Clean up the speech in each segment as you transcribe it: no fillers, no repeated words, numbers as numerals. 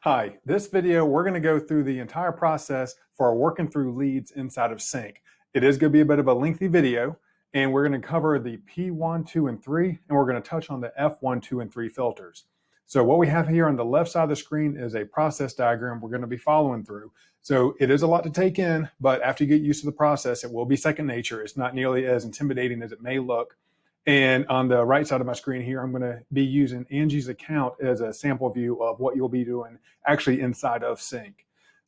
Hi, this video, we're going to go through the entire process for working through leads inside of CINC. It is going to be a bit of a lengthy video, and we're going to cover the P1, 2, and 3, and we're going to touch on the F1, 2, and 3 filters. So what we have here on the left side of the screen is a process diagram we're going to be following through. So it is a lot to take in, but after you get used to the process, it will be second nature. It's not nearly as intimidating as it may look. And on the right side of my screen here, I'm going to be using Angie's account as a sample view of what you'll be doing actually inside of CINC.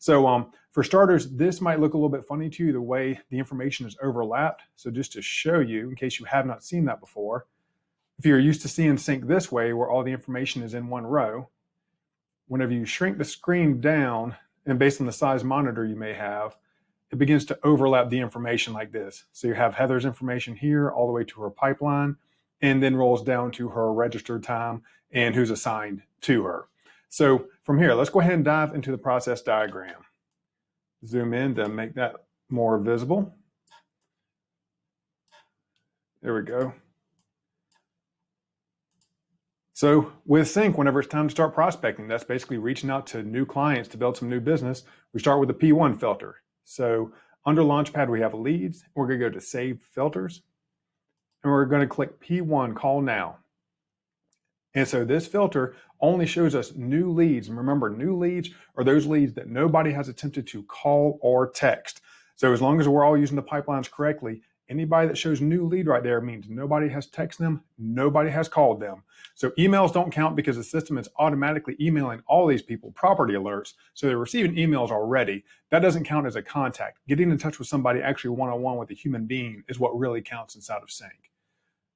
So for starters, this might look a little bit funny to you, the way the information is overlapped. So just to show you, in case you have not seen that before, if you're used to seeing CINC this way, where all the information is in one row, whenever you shrink the screen down, and based on the size monitor you may have, it begins to overlap the information like this. So you have Heather's information here all the way to her pipeline, and then rolls down to her registered time and who's assigned to her. So from here, let's go ahead and dive into the process diagram. Zoom in to make that more visible. There we go. So with CINC, whenever it's time to start prospecting, that's basically reaching out to new clients to build some new business. We start with the P1 filter. So under Launchpad, we have leads. We're going to go to Save Filters, and we're going to click P1, Call Now. And so this filter only shows us new leads. And remember, new leads are those leads that nobody has attempted to call or text. So as long as we're all using the pipelines correctly, anybody that shows new lead right there means nobody has texted them, nobody has called them. So emails don't count because the system is automatically emailing all these people property alerts. So they're receiving emails already. That doesn't count as a contact. Getting in touch with somebody actually one-on-one with a human being is what really counts inside of CINC.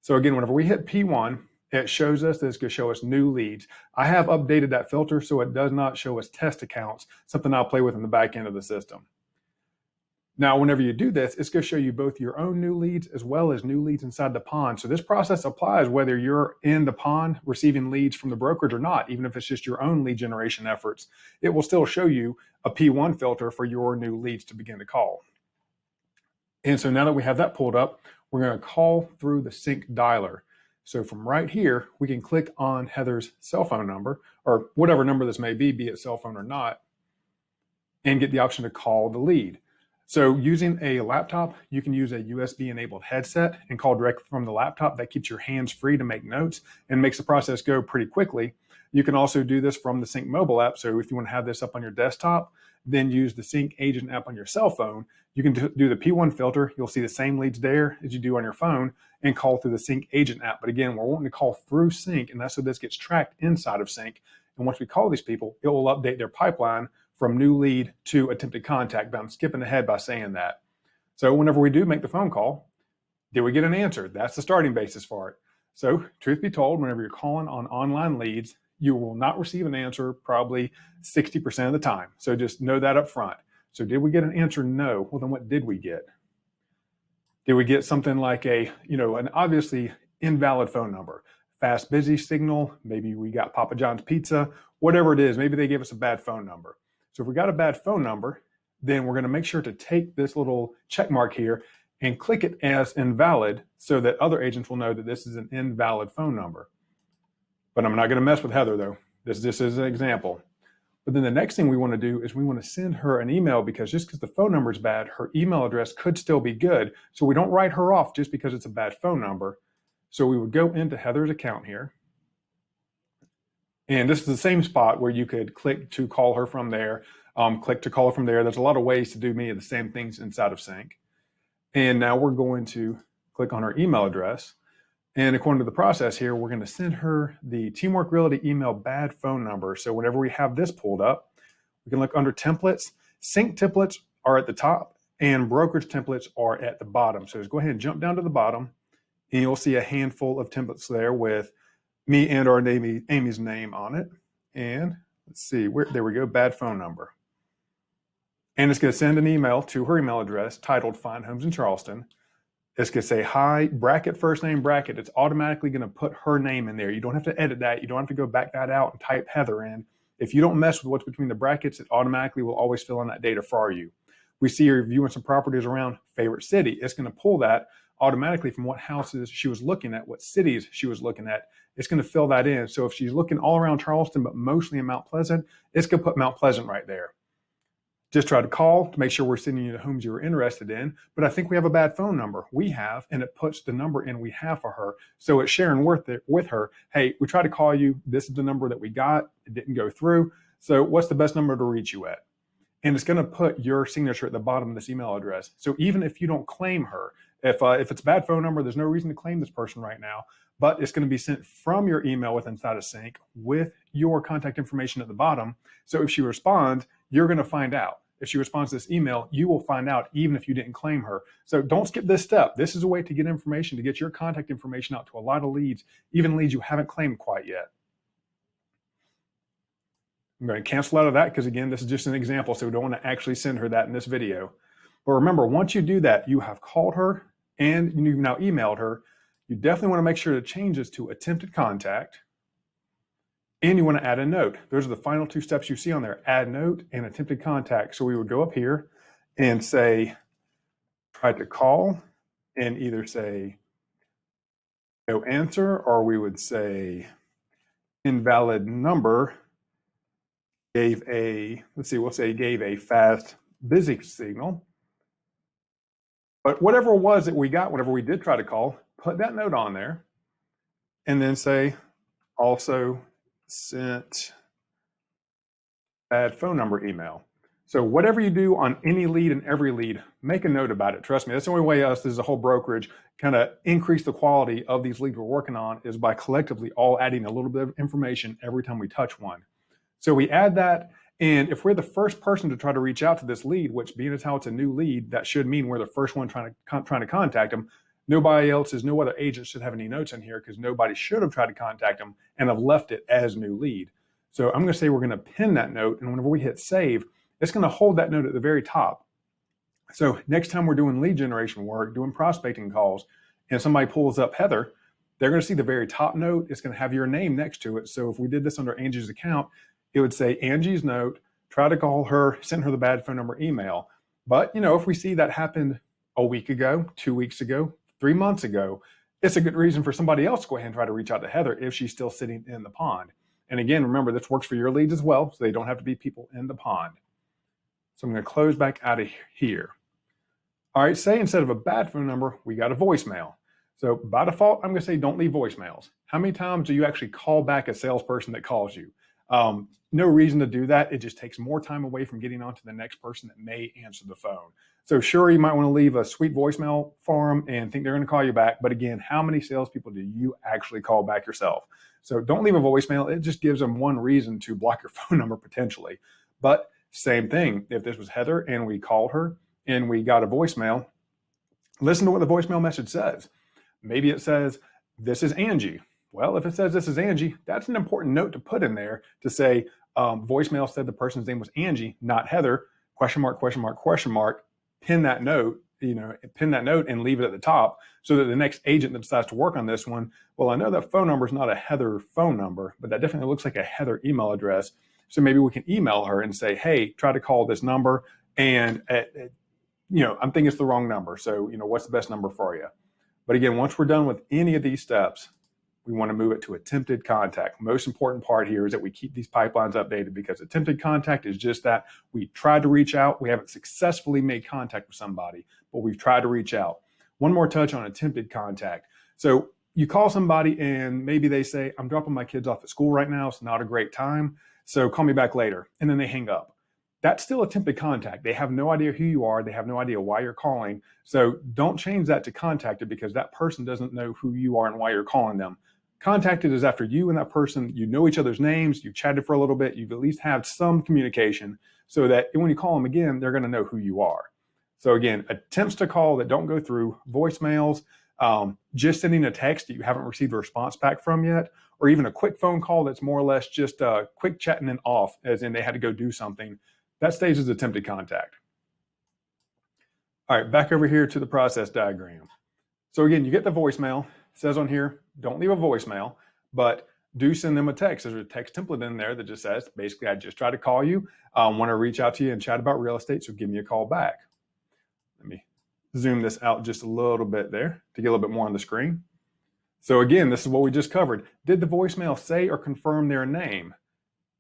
So again, whenever we hit P1, it shows us that it's going to show us new leads. I have updated that filter so it does not show us test accounts, something I'll play with in the back end of the system. Now, whenever you do this, it's going to show you both your own new leads as well as new leads inside the pond. So this process applies whether you're in the pond receiving leads from the brokerage or not. Even if it's just your own lead generation efforts, it will still show you a P1 filter for your new leads to begin to call. And so now that we have that pulled up, we're going to call through the CINC dialer. So from right here, we can click on Heather's cell phone number, or whatever number this may be it cell phone or not, and get the option to call the lead. So using a laptop, you can use a USB-enabled headset and call directly from the laptop. That keeps your hands free to make notes and makes the process go pretty quickly. You can also do this from the CINC mobile app. So if you want to have this up on your desktop, then use the CINC agent app on your cell phone. You can do the P1 filter. You'll see the same leads there as you do on your phone and call through the CINC agent app. But again, we're wanting to call through CINC, and that's so this gets tracked inside of CINC. And once we call these people, it will update their pipeline from new lead to attempted contact, but I'm skipping ahead by saying that. So whenever we do make the phone call, did we get an answer? That's the starting basis for it. So truth be told, whenever you're calling on online leads, you will not receive an answer probably 60% of the time. So just know that up front. So did we get an answer? No. Well, then what did we get? Did we get something like an obviously invalid phone number? Fast busy signal, maybe we got Papa John's pizza, whatever it is, maybe they gave us a bad phone number. So if we got a bad phone number, then we're going to make sure to take this little check mark here and click it as invalid so that other agents will know that this is an invalid phone number. But I'm not going to mess with Heather though. This is an example. But then the next thing we want to do is we want to send her an email, because just because the phone number is bad, her email address could still be good. So we don't write her off just because it's a bad phone number. So we would go into Heather's account here. And this is the same spot where you could click to call her from there, click to call her from there. There's a lot of ways to do many of the same things inside of CINC. And now we're going to click on her email address. And according to the process here, we're going to send her the Teamwork Realty email bad phone number. So whenever we have this pulled up, we can look under templates. CINC templates are at the top and brokerage templates are at the bottom. So just go ahead and jump down to the bottom and you'll see a handful of templates there with me and our Amy's name on it. And let's see, there we go, bad phone number. And it's going to send an email to her email address titled Find Homes in Charleston. It's going to say hi, bracket, first name, bracket. It's automatically going to put her name in there. You don't have to edit that. You don't have to go back that out and type Heather in. If you don't mess with what's between the brackets, it automatically will always fill in that data for you. We see you're viewing some properties around favorite city. It's going to pull that automatically from what houses she was looking at, what cities she was looking at. It's going to fill that in. So if she's looking all around Charleston, but mostly in Mount Pleasant, it's going to put Mount Pleasant right there. Just try to call to make sure we're sending you the homes you're interested in. But I think we have a bad phone number. We have, and it puts the number in we have for her. So it's sharing with her. Hey, we tried to call you. This is the number that we got. It didn't go through. So what's the best number to reach you at? And it's going to put your signature at the bottom of this email address. So even if you don't claim her, if it's a bad phone number, there's no reason to claim this person right now, but it's going to be sent from your email inside of CINC with your contact information at the bottom. So if she responds, you're going to find out. If she responds to this email, you will find out even if you didn't claim her. So don't skip this step. This is a way to get information, to get your contact information out to a lot of leads, even leads you haven't claimed quite yet. I'm going to cancel out of that because, again, this is just an example, so we don't want to actually send her that in this video. But remember, once you do that, you have called her and you've now emailed her. You definitely want to make sure to change this to attempted contact, and you want to add a note. Those are the final two steps you see on there, add note and attempted contact. So we would go up here and say, try to call, and either say no answer, or we would say invalid number. Gave a, we'll say gave a fast busy signal. But whatever it was that we got, whenever we did try to call, put that note on there and then say also sent bad phone number email. So whatever you do on any lead and every lead, make a note about it. Trust me, that's the only way us as a whole brokerage kind of increase the quality of these leads we're working on is by collectively all adding a little bit of information every time we touch one. So we add that, and if we're the first person to try to reach out to this lead, which being as how it's a new lead, that should mean we're the first one trying to contact them. No other agent should have any notes in here because nobody should have tried to contact them and have left it as new lead. So I'm going to say we're going to pin that note, and whenever we hit save, it's going to hold that note at the very top. So next time we're doing lead generation work, doing prospecting calls, and somebody pulls up Heather, they're going to see the very top note. It's going to have your name next to it. So if we did this under Angie's account, it would say Angie's note, try to call her, send her the bad phone number email. But, if we see that happened a week ago, 2 weeks ago, 3 months ago, it's a good reason for somebody else to go ahead and try to reach out to Heather if she's still sitting in the pond. And again, remember, this works for your leads as well, so they don't have to be people in the pond. So I'm going to close back out of here. All right, say instead of a bad phone number, we got a voicemail. So by default, I'm going to say don't leave voicemails. How many times do you actually call back a salesperson that calls you? No reason to do that. It just takes more time away from getting on to the next person that may answer the phone. So sure, you might want to leave a sweet voicemail for them and think they're going to call you back. But again, how many salespeople do you actually call back yourself? So don't leave a voicemail. It just gives them one reason to block your phone number potentially. But same thing, if this was Heather and we called her and we got a voicemail, listen to what the voicemail message says. Maybe it says, this is Angie. Well, if it says this is Angie, that's an important note to put in there to say, voicemail said the person's name was Angie, not Heather, question mark, question mark, question mark, pin that note and leave it at the top so that the next agent that decides to work on this one, well, I know that phone number is not a Heather phone number, but that definitely looks like a Heather email address. So maybe we can email her and say, hey, try to call this number. And, I'm thinking it's the wrong number. So, what's the best number for you? But again, once we're done with any of these steps, we want to move it to attempted contact. Most important part here is that we keep these pipelines updated because attempted contact is just that. We tried to reach out. We haven't successfully made contact with somebody, but we've tried to reach out. One more touch on attempted contact. So you call somebody and maybe they say, I'm dropping my kids off at school right now. It's not a great time. So call me back later. And then they hang up. That's still attempted contact. They have no idea who you are. They have no idea why you're calling. So don't change that to contacted because that person doesn't know who you are and why you're calling them. Contacted is after you and that person, you know each other's names, you've chatted for a little bit, you've at least had some communication so that when you call them again, they're going to know who you are. So again, attempts to call that don't go through, voicemails, just sending a text that you haven't received a response back from yet, or even a quick phone call that's more or less just a quick chatting and off, as in they had to go do something, that stays as attempted contact. All right, back over here to the process diagram. So again, you get the voicemail. It says on here, don't leave a voicemail, but do send them a text. There's a text template in there that just says, basically, I just tried to call you, want to reach out to you and chat about real estate, so give me a call back. Let me zoom this out just a little bit there to get a little bit more on the screen. So again, this is what we just covered. Did the voicemail say or confirm their name?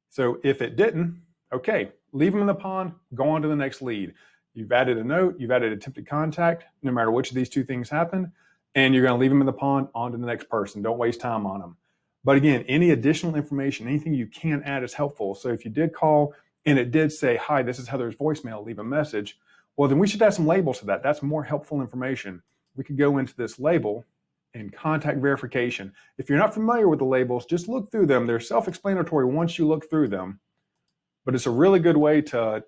So if it didn't, okay, leave them in the pond, go on to the next lead. You've added a note, you've added attempted contact, no matter which of these two things happen, and you're going to leave them in the pond, on to the next person. Don't waste time on them. But again, any additional information, anything you can add is helpful. So if you did call and it did say, hi, this is Heather's voicemail, leave a message, well, then we should add some labels to that. That's more helpful information. We could go into this label and contact verification. If you're not familiar with the labels, just look through them. They're self-explanatory once you look through them, but it's a really good way to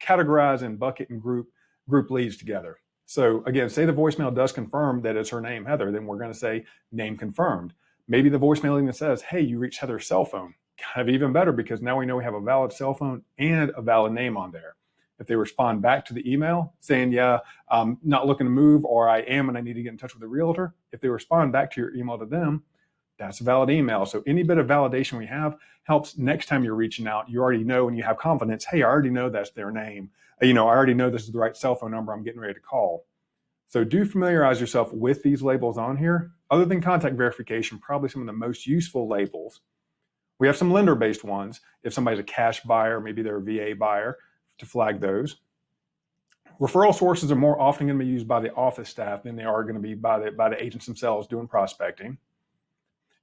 categorize and bucket and group leads together. So again, say the voicemail does confirm that it's her name, Heather, then we're going to say name confirmed. Maybe the voicemail even says, hey, you reached Heather's cell phone. Kind of even better, because now we know we have a valid cell phone and a valid name on there. If they respond back to the email saying, yeah, I'm not looking to move, or I am and I need to get in touch with the realtor, if they respond back to your email to them, that's a valid email. So any bit of validation we have helps next time you're reaching out. You already know, and you have confidence, hey, I already know that's their name. I already know this is the right cell phone number I'm getting ready to call. So do familiarize yourself with these labels on here. Other than contact verification, probably some of the most useful labels. We have some lender-based ones. If somebody's a cash buyer, maybe they're a VA buyer, to flag those. Referral sources are more often going to be used by the office staff than they are going to be by the agents themselves doing prospecting.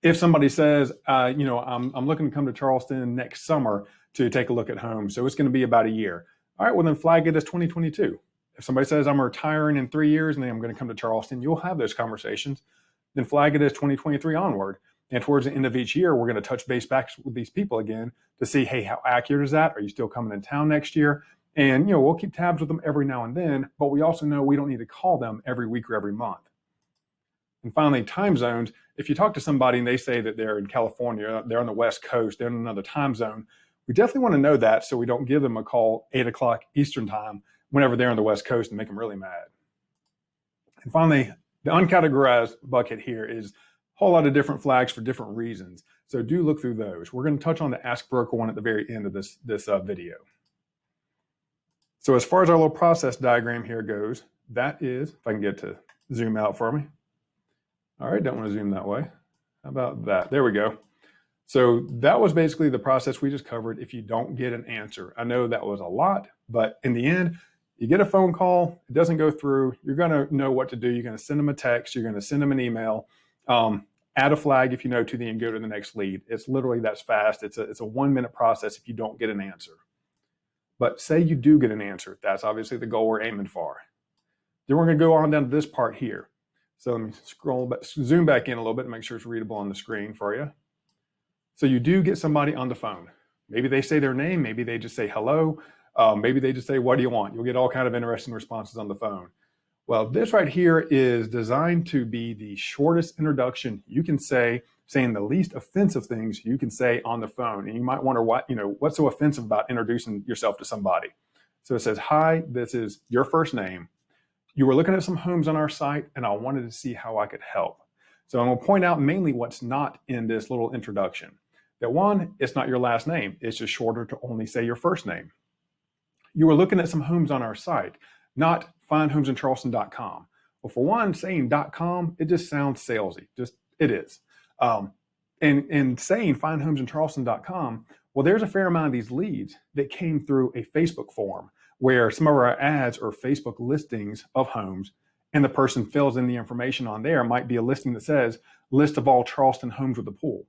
If somebody says, I'm looking to come to Charleston next summer to take a look at homes, so it's going to be about a year. All right, well then flag it as 2022. If somebody says I'm retiring in 3 years and then I'm going to come to Charleston, you'll have those conversations. Then flag it as 2023 onward. And towards the end of each year, we're going to touch base back with these people again to see, hey, how accurate is that? Are you still coming in town next year? And we'll keep tabs with them every now and then, but we also know we don't need to call them every week or every month. And finally, time zones. If you talk to somebody and they say that they're in California, they're on the West Coast, they're in another time zone, we definitely want to know that so we don't give them a call 8 o'clock Eastern time whenever they're on the West Coast and make them really mad. And finally, the uncategorized bucket here is a whole lot of different flags for different reasons. So do look through those. We're going to touch on the Ask Broker one at the very end of this video. So as far as our little process diagram here goes, that is, if I can get to zoom out for me. All right, don't want to zoom that way. How about that? There we go. So that was basically the process we just covered if you don't get an answer. I know that was a lot, but in the end, you get a phone call, it doesn't go through, you're going to know what to do. You're going to send them a text, you're going to send them an email, add a flag if you know to the and go to the next lead. It's literally that's fast. It's a 1-minute process if you don't get an answer. But say you do get an answer. That's obviously the goal we're aiming for. Then we're going to go on down to this part here. So let me zoom back in a little bit and make sure it's readable on the screen for you. So you do get somebody on the phone. Maybe they say their name, maybe they just say hello, maybe they just say, what do you want? You'll get all kind of interesting responses on the phone. Well, this right here is designed to be the shortest introduction you can say, saying the least offensive things you can say on the phone. And you might wonder what's so offensive about introducing yourself to somebody. So it says, hi, this is your first name. You were looking at some homes on our site and I wanted to see how I could help. So I'm going to point out mainly what's not in this little introduction. That one, it's not your last name. It's just shorter to only say your first name. You were looking at some homes on our site, not findhomesinCharleston.com. Well, for one, saying .com, it just sounds salesy. Just it is. And saying findhomesinCharleston.com, well, there's a fair amount of these leads that came through a Facebook form where some of our ads are Facebook listings of homes, and the person fills in the information on there. It might be a listing that says list of all Charleston homes with a pool.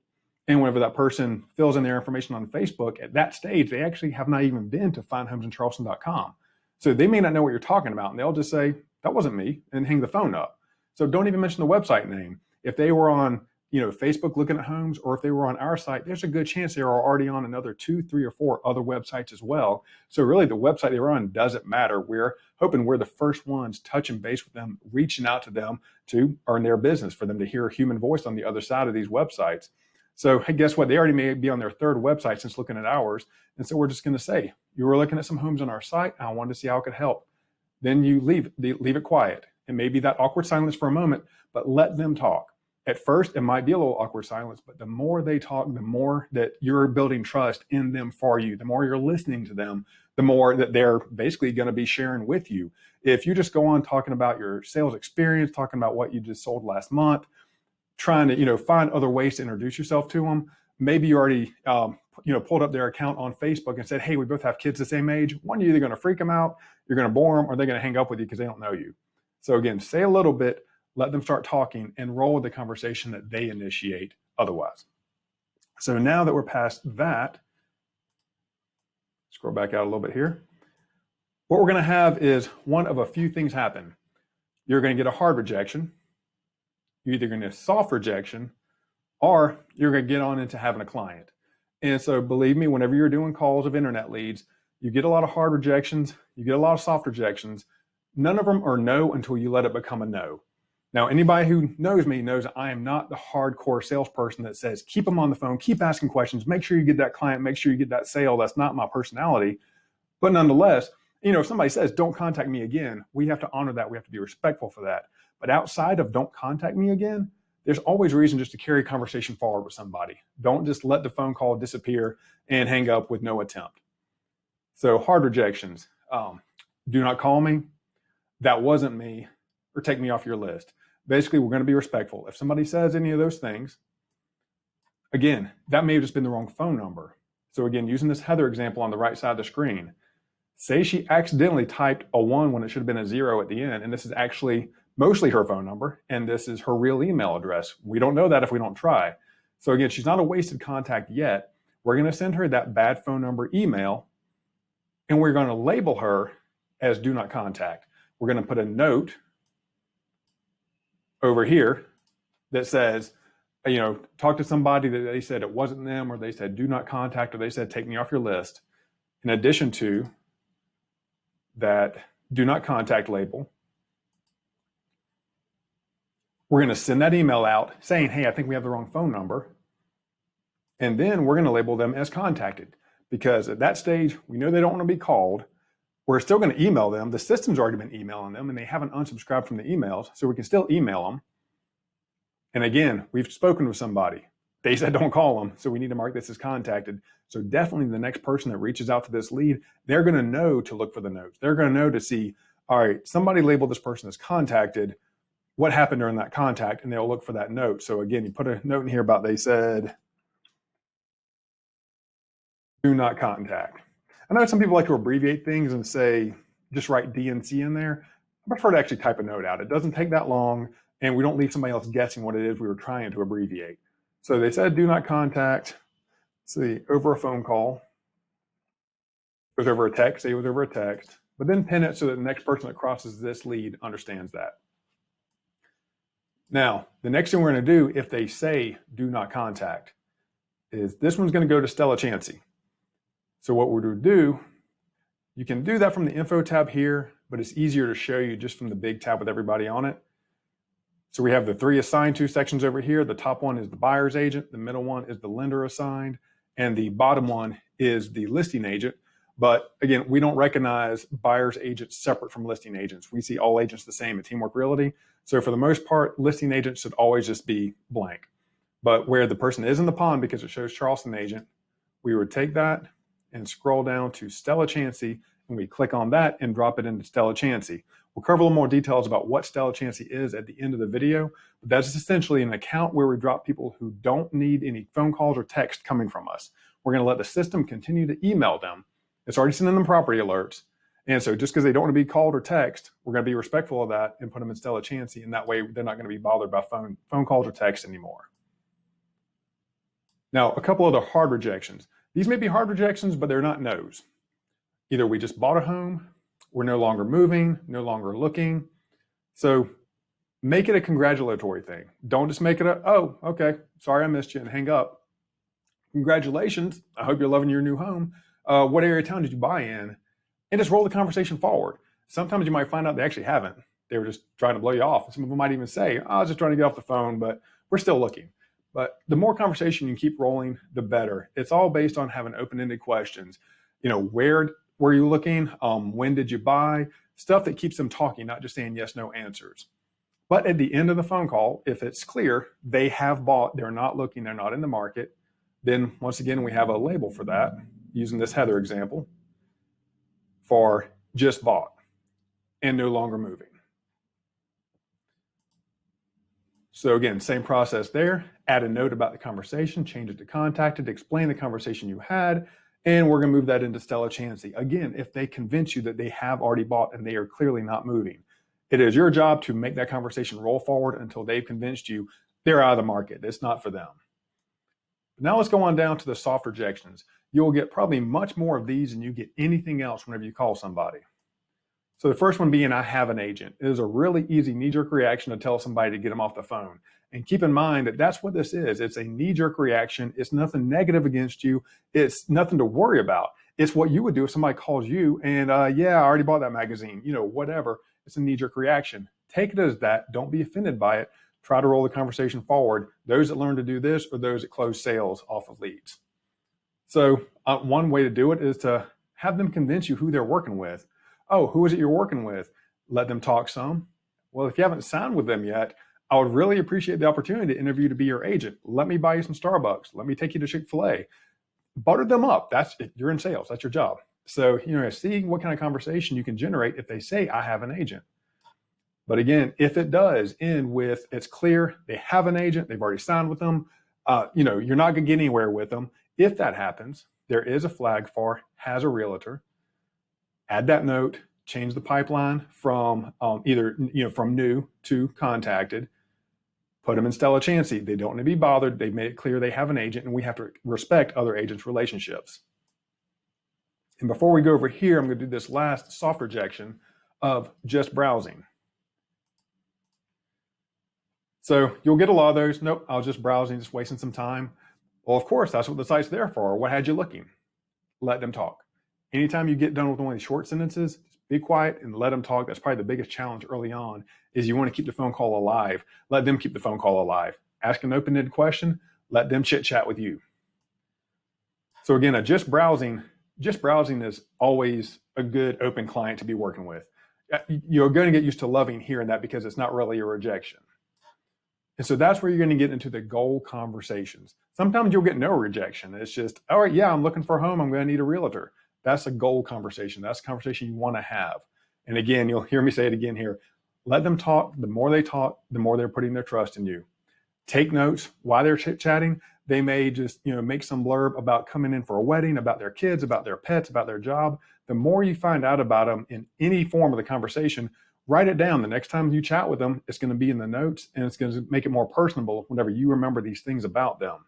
And whenever that person fills in their information on Facebook, at that stage, they actually have not even been to findhomesinCharleston.com. So they may not know what you're talking about, and they'll just say, that wasn't me, and hang the phone up. So don't even mention the website name. If they were on Facebook looking at homes, or if they were on our site, there's a good chance they are already on another 2, 3, or 4 other websites as well. So really the website they were on doesn't matter. We're hoping we're the first ones touching base with them, reaching out to them to earn their business, for them to hear a human voice on the other side of these websites. So hey, guess what? They already may be on their 3rd website since looking at ours. And so we're just going to say, you were looking at some homes on our site, and I wanted to see how I could help. Then you leave it quiet. And maybe that awkward silence for a moment, but let them talk. At first, it might be a little awkward silence, but the more they talk, the more that you're building trust in them for you, the more you're listening to them, the more that they're basically going to be sharing with you. If you just go on talking about your sales experience, talking about what you just sold last month, trying to find other ways to introduce yourself to them, maybe you already pulled up their account on Facebook and said, hey, we both have kids the same age. One, you're either going to freak them out, you're going to bore them, or they're going to hang up with you because they don't know you. So again, say a little bit, let them start talking, and roll with the conversation that they initiate otherwise. So now that we're past that, scroll back out a little bit here. What we're going to have is one of a few things happen. You're going to get a hard rejection. You're either going to get a soft rejection, or you're going to get on into having a client. And so believe me, whenever you're doing calls of internet leads, you get a lot of hard rejections, you get a lot of soft rejections. None of them are no until you let it become a no. Now, anybody who knows me knows I am not the hardcore salesperson that says, keep them on the phone, keep asking questions, make sure you get that client, make sure you get that sale. That's not my personality. But nonetheless, if somebody says, don't contact me again, we have to honor that. We have to be respectful for that. But outside of don't contact me again, there's always reason just to carry conversation forward with somebody. Don't just let the phone call disappear and hang up with no attempt. So hard rejections. Do not call me. That wasn't me, or take me off your list. Basically, we're going to be respectful. If somebody says any of those things, again, that may have just been the wrong phone number. So again, using this Heather example on the right side of the screen, say she accidentally typed a 1 when it should have been a 0 at the end, and this is actually mostly her phone number, and this is her real email address. We don't know that if we don't try. So again, she's not a wasted contact yet. We're going to send her that bad phone number email, and we're going to label her as do not contact. We're going to put a note over here that says, talk to somebody that they said it wasn't them, or they said do not contact, or they said take me off your list. In addition to that do not contact label, we're going to send that email out saying, hey, I think we have the wrong phone number. And then we're going to label them as contacted, because at that stage, we know they don't want to be called. We're still going to email them. The system's already been emailing them, and they haven't unsubscribed from the emails, so we can still email them. And again, we've spoken with somebody. They said don't call them, so we need to mark this as contacted. So definitely the next person that reaches out to this lead, they're going to know to look for the notes. They're going to know to see, all right, somebody labeled this person as contacted. What happened during that contact? And they'll look for that note. So again, you put a note in here about they said do not contact. I know some people like to abbreviate things and say, just write DNC in there. I prefer to actually type a note out. It doesn't take that long, and we don't leave somebody else guessing what it is we were trying to abbreviate. So they said do not contact, see, over a phone call. It was over a text, say it was over a text, but then pin it so that the next person that crosses this lead understands that. Now, the next thing we're going to do if they say do not contact is this one's going to go to Stella Chansey. So what we're going to do, you can do that from the info tab here, but it's easier to show you just from the big tab with everybody on it. So we have the 3 assigned to sections over here. The top one is the buyer's agent. The middle one is the lender assigned. And the bottom one is the listing agent. But again, we don't recognize buyer's agents separate from listing agents. We see all agents the same at Teamwork Realty. So for the most part, listing agents should always just be blank. But where the person is in the pond, because it shows Charleston agent, we would take that and scroll down to Stella Chansey, and we click on that and drop it into Stella Chansey. We'll cover a little more details about what Stella Chansey is at the end of the video, but that's essentially an account where we drop people who don't need any phone calls or text coming from us. We're going to let the system continue to email them. It's already sending them property alerts. And so just because they don't want to be called or text, we're going to be respectful of that and put them in Stella Chansey, and that way they're not going to be bothered by phone calls or text anymore. Now, a couple other hard rejections. These may be hard rejections, but they're not no's. Either we just bought a home, we're no longer moving, no longer looking. So make it a congratulatory thing. Don't just make it a, oh, okay, sorry I missed you, and hang up. Congratulations, I hope you're loving your new home. What area of town did you buy in? And just roll the conversation forward. Sometimes you might find out they actually haven't. They were just trying to blow you off. Some of them might even say, I was just trying to get off the phone, but we're still looking. But the more conversation you keep rolling, the better. It's all based on having open-ended questions. Where were you looking? When did you buy? Stuff that keeps them talking, not just saying yes, no answers. But at the end of the phone call, if it's clear they have bought, they're not looking, they're not in the market, then once again, we have a label for that using this Heather example for just bought and no longer moving. So again, same process there. Add a note about the conversation, change it to contacted, explain the conversation you had, and we're going to move that into Stella Chancy. Again, if they convince you that they have already bought and they are clearly not moving, it is your job to make that conversation roll forward until they've convinced you they're out of the market. It's not for them. Now let's go on down to the soft rejections. You'll get probably much more of these than you get anything else whenever you call somebody. So the first one being, I have an agent. It is a really easy knee-jerk reaction to tell somebody to get them off the phone. And keep in mind that that's what this is. It's a knee-jerk reaction. It's nothing negative against you. It's nothing to worry about. It's what you would do if somebody calls you and, yeah, I already bought that magazine, whatever. It's a knee-jerk reaction. Take it as that. Don't be offended by it. Try to roll the conversation forward. Those that learn to do this are those that close sales off of leads. So one way to do it is to have them convince you who they're working with. Oh, who is it you're working with? Let them talk some. Well, if you haven't signed with them yet, I would really appreciate the opportunity to interview to be your agent. Let me buy you some Starbucks. Let me take you to Chick-fil-A. Butter them up. You're in sales. That's your job. So, see what kind of conversation you can generate if they say, I have an agent. But again, if it does end with, it's clear they have an agent, they've already signed with them, you're not going to get anywhere with them. If that happens, there is a flag for has a realtor. Add that note, change the pipeline from either from new to contacted. Put them in Stella Chancy. They don't need to be bothered. They've made it clear they have an agent, and we have to respect other agents' relationships. And before we go over here, I'm going to do this last soft rejection of just browsing. So you'll get a lot of those. Nope, I was just browsing, just wasting some time. Well, of course, that's what the site's there for. What had you looking? Let them talk. Anytime you get done with one of these short sentences, just be quiet and let them talk. That's probably the biggest challenge early on, is you want to keep the phone call alive. Let them keep the phone call alive. Ask an open-ended question. Let them chit-chat with you. So again, just browsing is always a good open client to be working with. You're going to get used to loving hearing that because it's not really a rejection. And so that's where you're going to get into the goal conversations. Sometimes you'll get no rejection. It's just, all right, yeah, I'm looking for a home. I'm going to need a realtor. That's a goal conversation. That's a conversation you want to have. And again, you'll hear me say it again here. Let them talk. The more they talk, the more they're putting their trust in you. Take notes while they're chit-chatting. They may just, make some blurb about coming in for a wedding, about their kids, about their pets, about their job. The more you find out about them in any form of the conversation, write it down. The next time you chat with them, it's going to be in the notes, and it's going to make it more personable whenever you remember these things about them.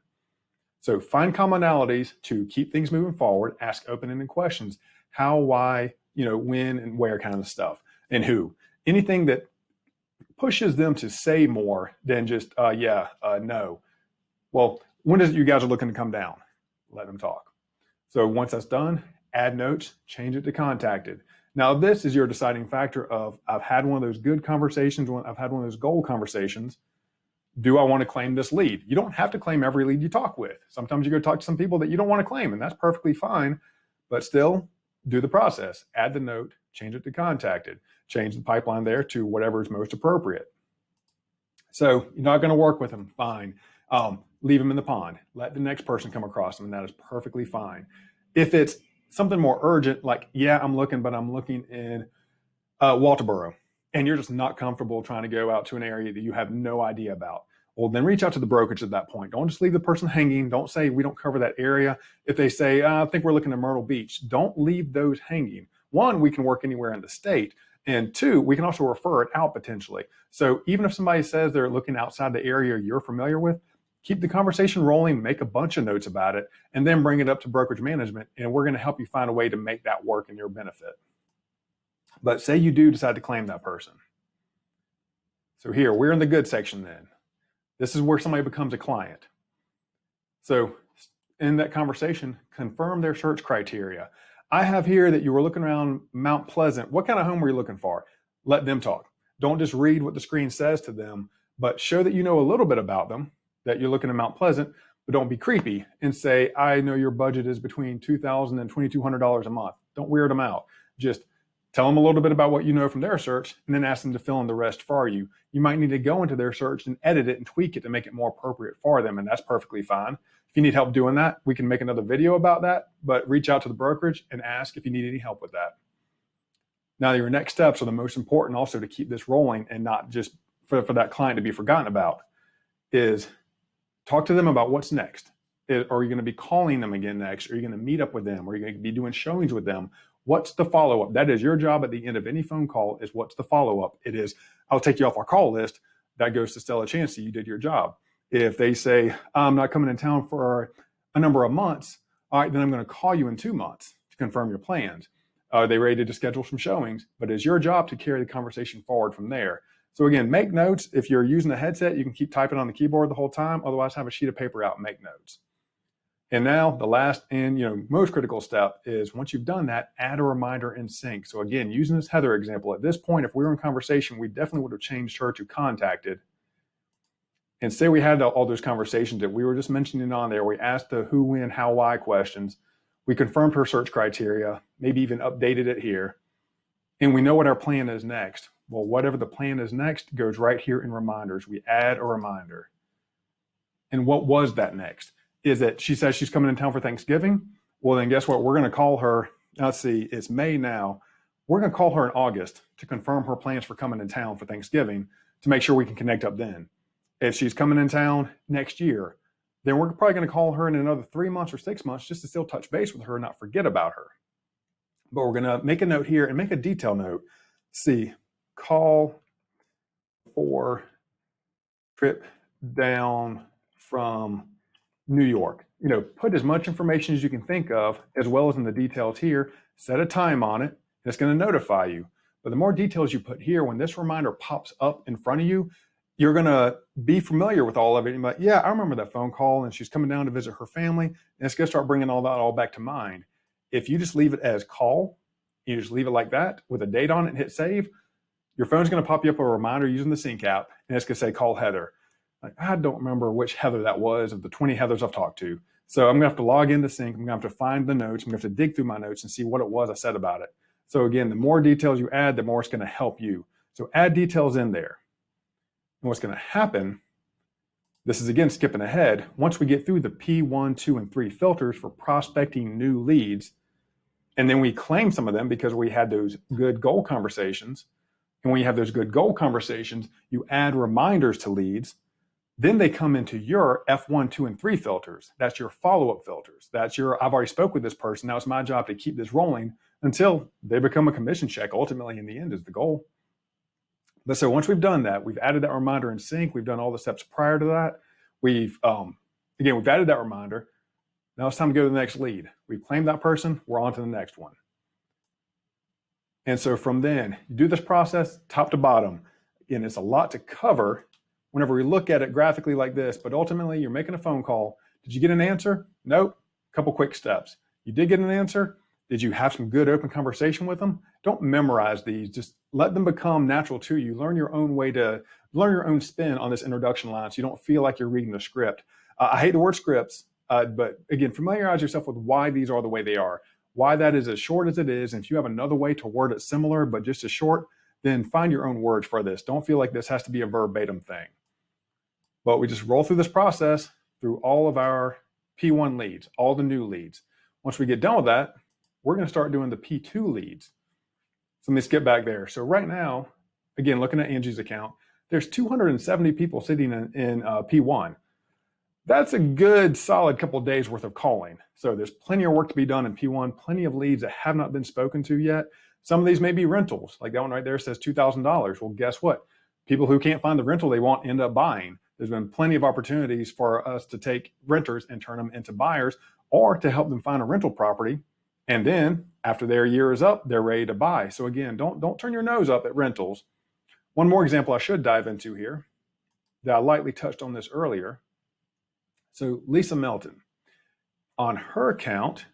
So find commonalities to keep things moving forward. Ask open-ended questions. How, why, when and where kind of stuff, and who. Anything that pushes them to say more than just, no. Well, when is it you guys are looking to come down? Let them talk. So once that's done, add notes, change it to contacted. Now, this is your deciding factor of, I've had one of those good conversations, I've had one of those goal conversations. Do I want to claim this lead? You don't have to claim every lead you talk with. Sometimes you go talk to some people that you don't want to claim, and that's perfectly fine. But still, do the process. Add the note, change it to contacted, change the pipeline there to whatever is most appropriate. So you're not going to work with them, fine. Leave them in the pond. Let the next person come across them, and that is perfectly fine. If it's something more urgent, like, yeah, I'm looking, but I'm looking in Walterboro, and you're just not comfortable trying to go out to an area that you have no idea about, well, then reach out to the brokerage at that point. Don't just leave the person hanging. Don't say, we don't cover that area. If they say, I think we're looking at Myrtle Beach, don't leave those hanging. One, we can work anywhere in the state. And two, we can also refer it out potentially. So even if somebody says they're looking outside the area you're familiar with, keep the conversation rolling, make a bunch of notes about it, and then bring it up to brokerage management, and we're going to help you find a way to make that work in your benefit. But say you do decide to claim that person. So here, we're in the good section then. This is where somebody becomes a client. So in that conversation, confirm their search criteria. I have here that you were looking around Mount Pleasant. What kind of home were you looking for? Let them talk. Don't just read what the screen says to them, but show that you know a little bit about them, that you're looking at Mount Pleasant, but don't be creepy and say, I know your budget is between $2,000 and $2,200 a month. Don't weird them out. Just Tell them a little bit about what you know from their search, and then ask them to fill in the rest for you. You might need to go into their search and edit it and tweak it to make it more appropriate for them, and that's perfectly fine. If you need help doing that, we can make another video about that, but reach out to the brokerage and ask if you need any help with that. Now, your next steps are the most important also to keep this rolling and not just for that client to be forgotten about, is talk to them about what's next. Are you going to be calling them again next? Are you going to meet up with them? Are you going to be doing showings with them? What's the follow-up? That is your job at the end of any phone call, is what's the follow-up? It is, I'll take you off our call list. That goes to still a chance that you did your job. If they say, I'm not coming in town for a number of months, all right, then I'm going to call you in 2 months to confirm your plans. Are they ready to schedule some showings? But it's your job to carry the conversation forward from there. So again, make notes. If you're using a headset, you can keep typing on the keyboard the whole time. Otherwise, have a sheet of paper out and make notes. And now the last and most critical step is, once you've done that, add a reminder in CINC. So again, using this Heather example, at this point, if we were in conversation, we definitely would have changed her to contacted. And say we had all those conversations that we were just mentioning on there. We asked the who, when, how, why questions. We confirmed her search criteria, maybe even updated it here. And we know what our plan is next. Well, whatever the plan is next goes right here in reminders. We add a reminder. And what was that next? Is that she says she's coming in town for Thanksgiving? Well, then guess what? We're going to call her. Let's see, it's May now. We're going to call her in August to confirm her plans for coming in town for Thanksgiving, to make sure we can connect up then. If she's coming in town next year, then we're probably going to call her in another 3 months or 6 months just to still touch base with her and not forget about her. But we're going to make a note here and make a detail note. See, call for trip down from New York. Put as much information as you can think of, as well as in the details here. Set a time on it, and it's going to notify you. But the more details you put here, when this reminder pops up in front of you, you're going to be familiar with all of it. You're like, yeah, I remember that phone call, and she's coming down to visit her family, and it's going to start bringing all back to mind. If you just leave it as call, you just leave it like that with a date on it and hit save, your phone's going to pop you up a reminder using the CINC app, and it's going to say call Heather. Like, I don't remember which Heather that was of the 20 Heathers I've talked to. So I'm going to have to log into CINC. I'm going to have to find the notes. I'm going to have to dig through my notes and see what it was I said about it. So again, the more details you add, the more it's going to help you. So add details in there. And what's going to happen, this is again skipping ahead, once we get through the P1, 2, and 3 filters for prospecting new leads, and then we claim some of them because we had those good goal conversations. And when you have those good goal conversations, you add reminders to leads. Then they come into your F1, 2, and 3 filters. That's your follow-up filters. That's your, I've already spoke with this person. Now it's my job to keep this rolling until they become a commission check. Ultimately, in the end, is the goal. But so once we've done that, we've added that reminder in CINC. We've done all the steps prior to that. We've added that reminder. Now it's time to go to the next lead. We've claimed that person. We're on to the next one. And so from then, you do this process top to bottom. Again, it's a lot to cover whenever we look at it graphically like this, but ultimately you're making a phone call. Did you get an answer? Nope. Couple quick steps. You did get an answer. Did you have some good open conversation with them? Don't memorize these. Just let them become natural to you. Learn your own way to learn your own spin on this introduction line so you don't feel like you're reading the script. I hate the word scripts, but again, familiarize yourself with why these are the way they are, why that is as short as it is. And if you have another way to word it similar, but just as short, then find your own words for this. Don't feel like this has to be a verbatim thing. But we just roll through this process through all of our P1 leads, all the new leads. Once we get done with that, we're going to start doing the P2 leads. So let me skip back there. So right now, again, looking at Angie's account, there's 270 people sitting in P1. That's a good solid couple of days worth of calling. So there's plenty of work to be done in P1, plenty of leads that have not been spoken to yet. Some of these may be rentals, like that one right there says $2,000. Well, guess what? People who can't find the rental they want end up buying. There's been plenty of opportunities for us to take renters and turn them into buyers, or to help them find a rental property. And then after their year is up, they're ready to buy. So again, don't turn your nose up at rentals. One more example I should dive into here that I lightly touched on this earlier. So Lisa Melton, on her account,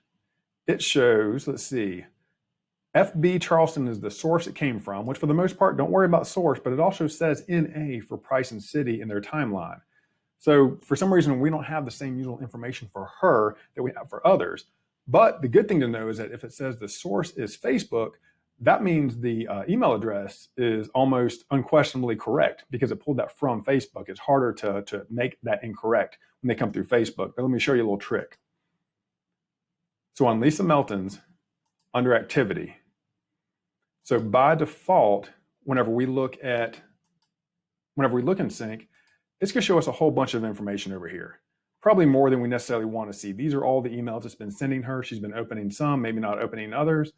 it shows, let's see, FB Charleston is the source it came from, which for the most part, don't worry about source, but it also says NA for price and city in their timeline. So for some reason, we don't have the same usual information for her that we have for others. But the good thing to know is that if it says the source is Facebook, that means the email address is almost unquestionably correct because it pulled that from Facebook. It's harder to make that incorrect when they come through Facebook. But let me show you a little trick. So on Lisa Melton's, under activity, so by default, whenever we look in CINC, it's going to show us a whole bunch of information over here. Probably more than we necessarily want to see. These are all the emails it's been sending her. She's been opening some, maybe not opening others.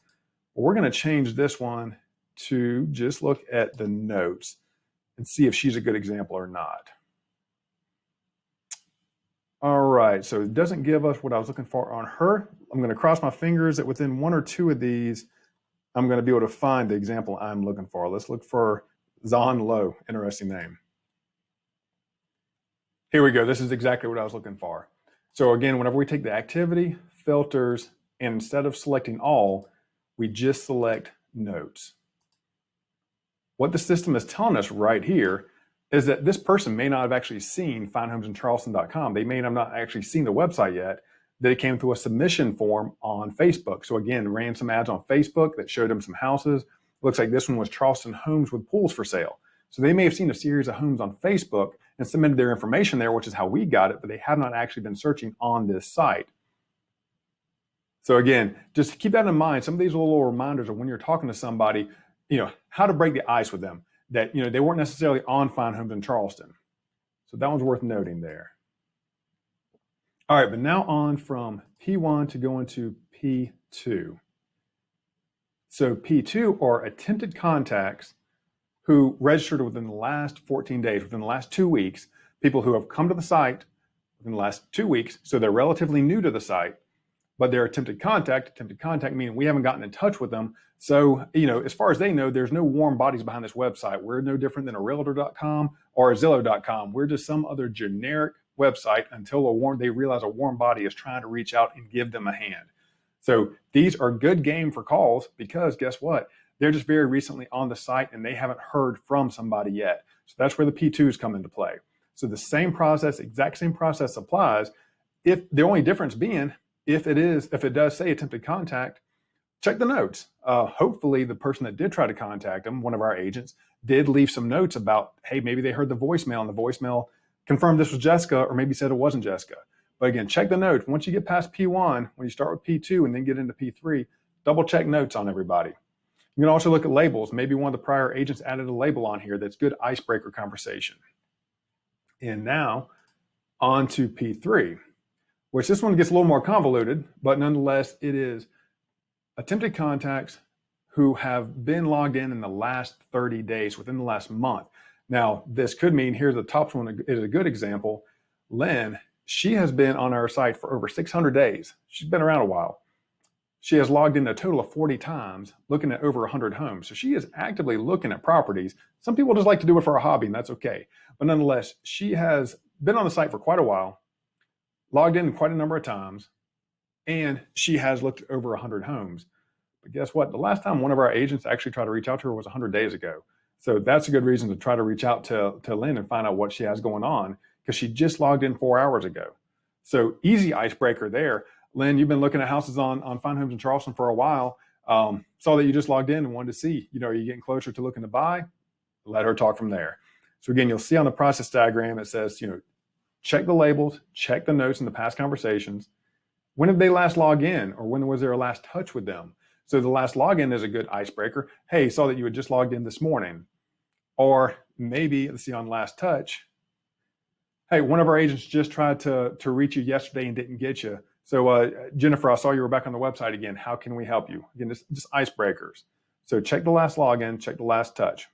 But we're going to change this one to just look at the notes and see if she's a good example or not. All right, so it doesn't give us what I was looking for on her. I'm going to cross my fingers that within one or two of these, I'm going to be able to find the example I'm looking for. Let's look for Zahn Low, interesting name. Here we go. This is exactly what I was looking for. So again, whenever we take the activity, filters, and instead of selecting all, we just select notes. What the system is telling us right here is that this person may not have actually seen findhomesinCharleston.com. They may have not actually seen the website yet. They came through a submission form on Facebook. So again, ran some ads on Facebook that showed them some houses. Looks like this one was Charleston Homes with pools for sale. So they may have seen a series of homes on Facebook and submitted their information there, which is how we got it, but they have not actually been searching on this site. So again, just keep that in mind. Some of these little reminders of when you're talking to somebody, how to break the ice with them, that, they weren't necessarily on Find Homes in Charleston. So that one's worth noting there. All right, but now on from P1 to go into P2. So P2 are attempted contacts who registered within the last 14 days, within the last 2 weeks, people who have come to the site within the last 2 weeks, so they're relatively new to the site, but they're attempted contact meaning we haven't gotten in touch with them. So, as far as they know, there's no warm bodies behind this website. We're no different than a realtor.com or a Zillow.com. We're just some other generic website until they realize a warm body is trying to reach out and give them a hand. So these are good game for calls because guess what? They're just very recently on the site and they haven't heard from somebody yet. So that's where the P2s come into play. So the same process, exact same process applies. If the only difference being, if it does say attempted contact, check the notes. Hopefully the person that did try to contact them, one of our agents, did leave some notes about, hey, maybe they heard the voicemail and the voicemail confirmed this was Jessica, or maybe said it wasn't Jessica. But again, check the notes. Once you get past P1, when you start with P2 and then get into P3, double check notes on everybody. You can also look at labels. Maybe one of the prior agents added a label on here that's good icebreaker conversation. And now on to P3, which this one gets a little more convoluted, but nonetheless, it is attempted contacts who have been logged in the last 30 days, within the last month. Now, this could mean, here's the top one is a good example. Lynn, she has been on our site for over 600 days. She's been around a while. She has logged in a total of 40 times, looking at over 100 homes. So she is actively looking at properties. Some people just like to do it for a hobby, and that's okay. But nonetheless, she has been on the site for quite a while, logged in quite a number of times, and she has looked at over 100 homes. But guess what? The last time one of our agents actually tried to reach out to her was 100 days ago. So that's a good reason to try to reach out to Lynn and find out what she has going on, because she just logged in 4 hours ago. So easy icebreaker there. Lynn, you've been looking at houses on Find Homes in Charleston for a while. Saw that you just logged in and wanted to see, are you getting closer to looking to buy? Let her talk from there. So again, you'll see on the process diagram, it says, check the labels, check the notes in the past conversations. When did they last log in, or when was their last touch with them? So the last login is a good icebreaker. Hey, saw that you had just logged in this morning. Or maybe, let's see, on last touch, hey, one of our agents just tried to reach you yesterday and didn't get you. So Jennifer, I saw you were back on the website again. How can we help you? Again, just icebreakers. So check the last login, check the last touch.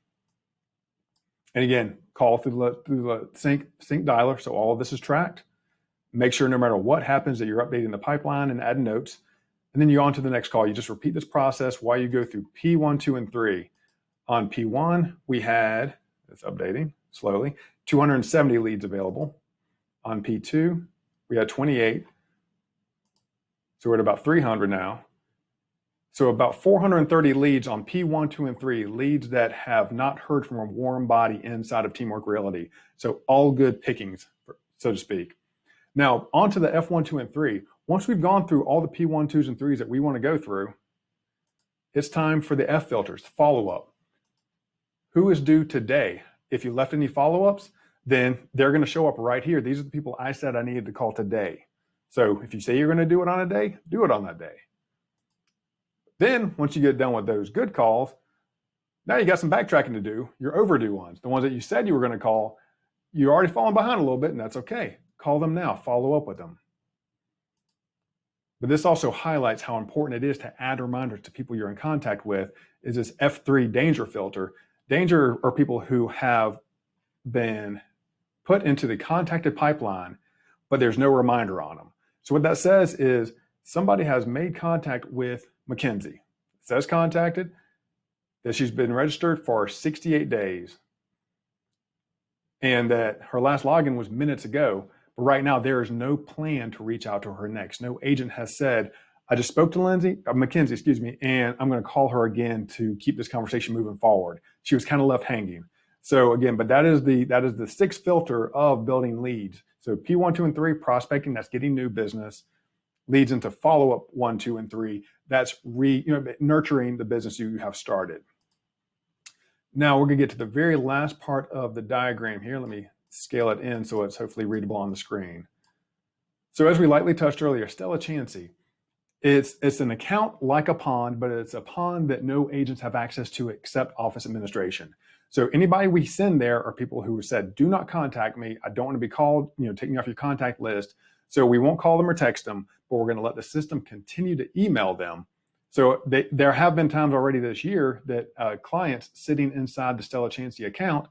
And again, call through the CINC dialer. So all of this is tracked. Make sure no matter what happens that you're updating the pipeline and adding notes. And then you're on to the next call. You just repeat this process while you go through P1, 2, and 3. On P1, we had, it's updating slowly, 270 leads available. On P2, we had 28. So we're at about 300 now. So about 430 leads on P1, 2, and 3, leads that have not heard from a warm body inside of Teamwork Realty. So all good pickings, so to speak. Now, on to the F1, 2, and 3. Once we've gone through all the P1, 2s, and 3s that we want to go through, It's time for the F filters, follow-up. Who is due today? If you left any follow-ups, then they're going to show up right here. These are the people I said I needed to call today. So if you say you're going to do it on a day, do it on that day. Then once you get done with those good calls, now you got some backtracking to do. Your overdue ones, the ones that you said you were going to call, you're already falling behind a little bit, and that's okay. Call them now, follow up with them. But this also highlights how important it is to add reminders to people you're in contact with, is this F3 danger filter. Danger are people who have been put into the contacted pipeline, but there's no reminder on them. So what that says is somebody has made contact with Mackenzie. It says contacted, that she's been registered for 68 days, and that her last login was minutes ago. But right now, there is no plan to reach out to her next. No agent has said, I just spoke to Mackenzie, excuse me, and I'm going to call her again to keep this conversation moving forward. She was kind of left hanging. So again, but that is the sixth filter of building leads. So P1, 2, and 3, prospecting, that's getting new business, leads into follow-up 1, 2, and 3. That's nurturing the business you have started. Now we're going to get to the very last part of the diagram here. Let me scale it in so it's hopefully readable on the screen. So as we lightly touched earlier, Stella CINC, it's an account like a pond, but it's a pond that no agents have access to except office administration. So anybody we send there are people who said, do not contact me. I don't want to be called, take me off your contact list. So we won't call them or text them, but we're going to let the system continue to email them. So there have been times already this year that clients sitting inside the Stella CINC account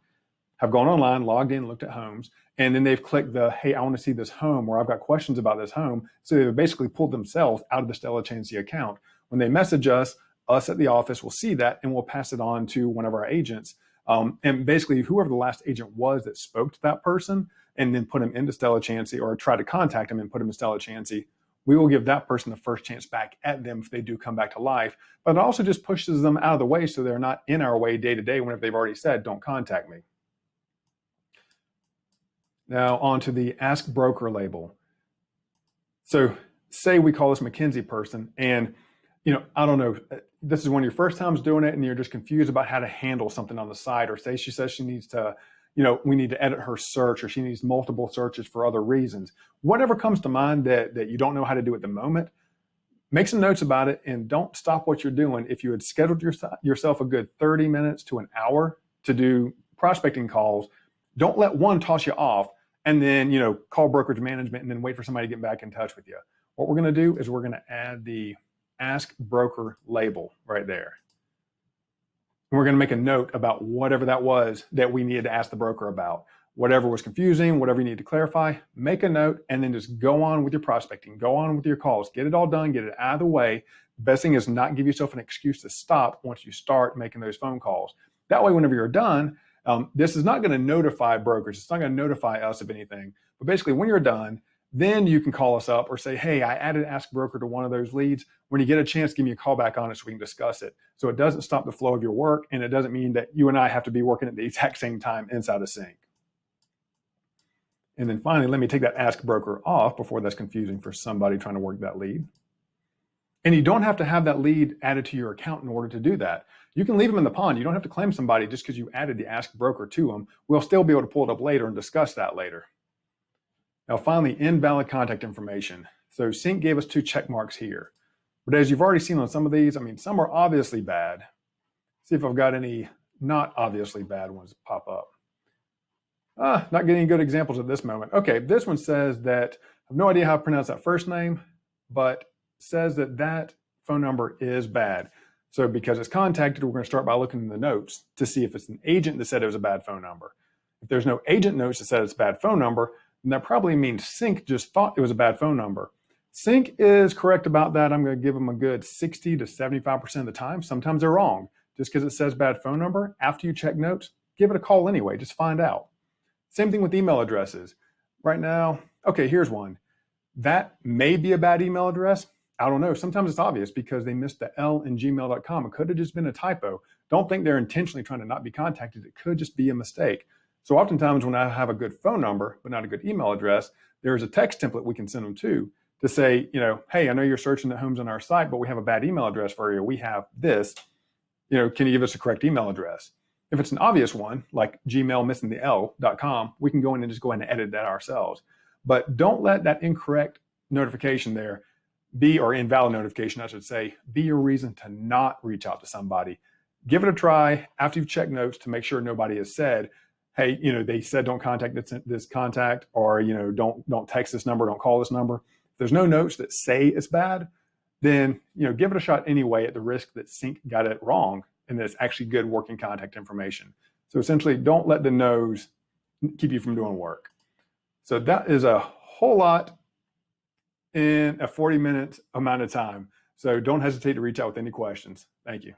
have gone online, logged in, looked at homes, and then they've clicked the, hey, I want to see this home, or I've got questions about this home. So they've basically pulled themselves out of the Stella CINC account. When they message us at the office will see that, and we'll pass it on to one of our agents. And basically, whoever the last agent was that spoke to that person and then put him into Stella CINC, or try to contact him and put him in Stella CINC, we will give that person the first chance back at them if they do come back to life. But it also just pushes them out of the way so they're not in our way day to day whenever they've already said, don't contact me. Now on to the Ask Broker label. So say we call this Mackenzie person, and I don't know, this is one of your first times doing it and you're just confused about how to handle something on the site, or say she says she needs to, we need to edit her search, or she needs multiple searches for other reasons. Whatever comes to mind that you don't know how to do at the moment, make some notes about it and don't stop what you're doing. If you had scheduled yourself a good 30 minutes to an hour to do prospecting calls, don't let one toss you off and then, call brokerage management and then wait for somebody to get back in touch with you. What we're going to do is we're going to add the Ask Broker label right there. And we're going to make a note about whatever that was that we needed to ask the broker about. Whatever was confusing, whatever you need to clarify, make a note and then just go on with your prospecting, go on with your calls, get it all done, get it out of the way. The best thing is not give yourself an excuse to stop once you start making those phone calls. That way, whenever you're done, this is not going to notify brokers. It's not going to notify us of anything. But basically, when you're done, then you can call us up or say, hey, I added Ask Broker to one of those leads. When you get a chance, give me a call back on it so we can discuss it. So it doesn't stop the flow of your work, and it doesn't mean that you and I have to be working at the exact same time inside of CINC. And then finally, let me take that Ask Broker off before that's confusing for somebody trying to work that lead. And you don't have to have that lead added to your account in order to do that. You can leave them in the pond. You don't have to claim somebody just because you added the Ask Broker to them. We'll still be able to pull it up later and discuss that later. Now, finally, invalid contact information. So CINC gave us 2 check marks here. But as you've already seen on some of these, some are obviously bad. See if I've got any not obviously bad ones pop up. Not getting any good examples at this moment. Okay, this one says that, I have no idea how to pronounce that first name, but says that phone number is bad. So because it's contacted, we're going to start by looking in the notes to see if it's an agent that said it was a bad phone number. If there's no agent notes that said it's a bad phone number, then that probably means CINC just thought it was a bad phone number. CINC is correct about that. I'm going to give them a good 60 to 75% of the time. Sometimes they're wrong. Just because it says bad phone number, after you check notes, give it a call anyway. Just find out. Same thing with email addresses. Right now, okay, here's one. That may be a bad email address. I don't know. Sometimes it's obvious because they missed the L in gmail.com. It could have just been a typo. Don't think they're intentionally trying to not be contacted. It could just be a mistake. So oftentimes when I have a good phone number, but not a good email address, there's a text template we can send them to to say, hey, I know you're searching the homes on our site, but we have a bad email address for you. We have this, can you give us a correct email address? If it's an obvious one, like Gmail missing the L.com, we can go in and just go ahead and edit that ourselves. But don't let that incorrect notification there be, or invalid notification, I should say, be your reason to not reach out to somebody. Give it a try after you've checked notes to make sure nobody has said, hey, they said don't contact this contact, or don't text this number, don't call this number. If there's no notes that say it's bad, then give it a shot anyway, at the risk that CINC got it wrong and that it's actually good working contact information. So essentially, don't let the no's keep you from doing work. So that is a whole lot in a 40-minute amount of time. So don't hesitate to reach out with any questions. Thank you.